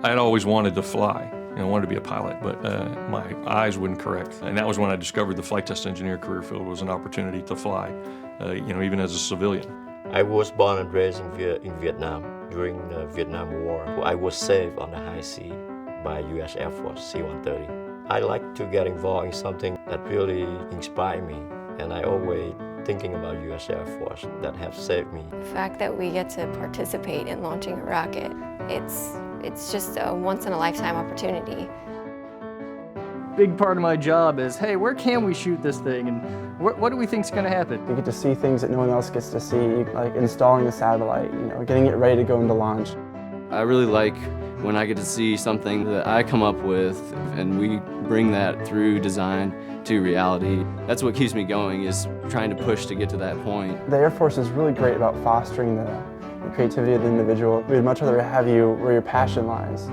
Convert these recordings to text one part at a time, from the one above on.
I'd always wanted to fly. I wanted to be a pilot, but my eyes wouldn't correct. And that was when I discovered the flight test engineer career field was an opportunity to fly, even as a civilian. I was born and raised in Vietnam. During the Vietnam War, I was saved on the high sea by U.S. Air Force C-130. I like to get involved in something that really inspired me, and I always thinking about U.S. Air Force that have saved me. The fact that we get to participate in launching a rocket, it's just a once-in-a-lifetime opportunity. Big part of my job is, hey, where can we shoot this thing, and what do we think is going to happen? You get to see things that no one else gets to see, like installing the satellite, getting it ready to go into launch. I really like when I get to see something that I come up with and we bring that through design to reality. That's what keeps me going, is trying to push to get to that point. The Air Force is really great about fostering the creativity of the individual. We'd much rather have you where your passion lies.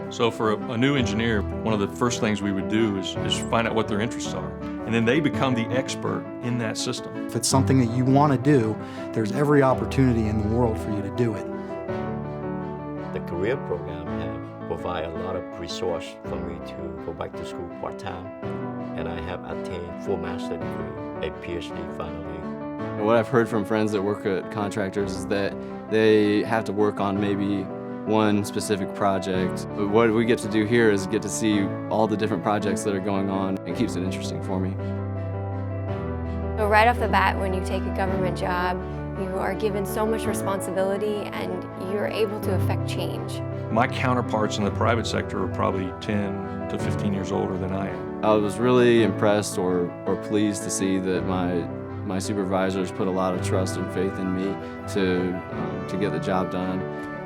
So for a new engineer, one of the first things we would do is find out what their interests are. And then they become the expert in that system. If it's something that you want to do, there's every opportunity in the world for you to do it. The career program have provided a lot of resource for me to go back to school part-time, and I have attained full master degree, a PhD finally. What I've heard from friends that work at contractors is that they have to work on maybe one specific project. But what we get to do here is get to see all the different projects that are going on. It keeps it interesting for me. So right off the bat, when you take a government job, you are given so much responsibility and you're able to affect change. My counterparts in the private sector are probably 10 to 15 years older than I am. I was really impressed or pleased to see that my supervisors put a lot of trust and faith in me to get the job done.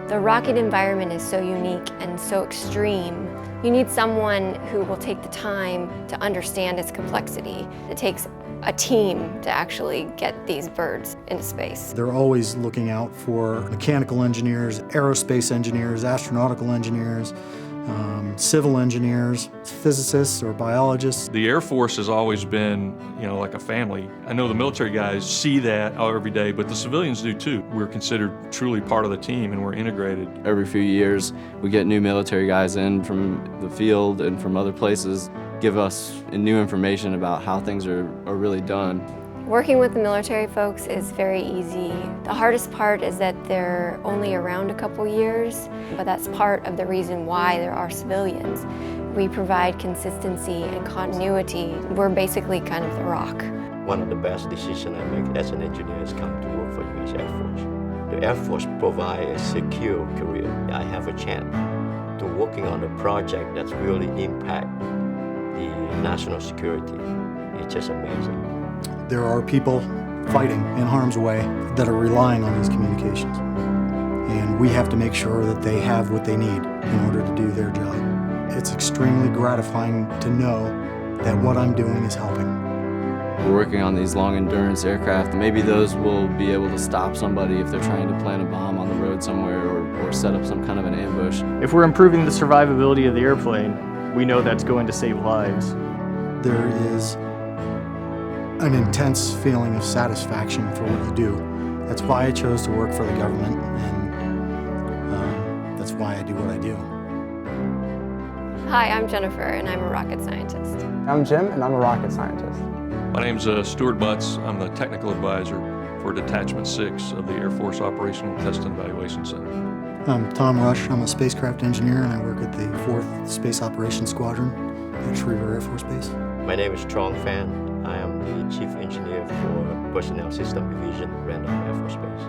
The rocket environment is so unique and so extreme. You need someone who will take the time to understand its complexity. It takes a team to actually get these birds into space. They're always looking out for mechanical engineers, aerospace engineers, astronautical engineers, civil engineers, physicists or biologists. The Air Force has always been, like a family. I know the military guys see that every day, but the civilians do too. We're considered truly part of the team and we're integrated. Every few years, we get new military guys in from the field and from other places, give us new information about how things are really done. Working with the military folks is very easy. The hardest part is that they're only around a couple years, but that's part of the reason why there are civilians. We provide consistency and continuity. We're basically kind of the rock. One of the best decisions I make as an engineer is come to work for U.S. Air Force. The Air Force provides a secure career. I have a chance to working on a project that's really impact the national security. It's just amazing. There are people fighting in harm's way that are relying on these communications. And we have to make sure that they have what they need in order to do their job. It's extremely gratifying to know that what I'm doing is helping. We're working on these long endurance aircraft. Maybe those will be able to stop somebody if they're trying to plant a bomb on the road somewhere or set up some kind of an ambush. If we're improving the survivability of the airplane, we know that's going to save lives. There is an intense feeling of satisfaction for what you do. That's why I chose to work for the government, and that's why I do what I do. Hi, I'm Jennifer, and I'm a rocket scientist. I'm Jim, and I'm a rocket scientist. My name's Stuart Butts. I'm the technical advisor for Detachment 6 of the Air Force Operational Test and Evaluation Center. I'm Tom Rush. I'm a spacecraft engineer, and I work at the 4th Space Operations Squadron at Schriever Air Force Base. My name is Trong Phan. I am the Chief Engineer for Personnel System Division, Randolph Air Force Base.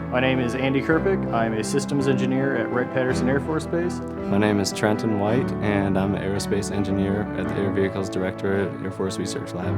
My name is Andy Kirpick. I'm a systems engineer at Wright-Patterson Air Force Base. My name is Trenton White, and I'm an aerospace engineer at the Air Vehicles Directorate at Air Force Research Lab.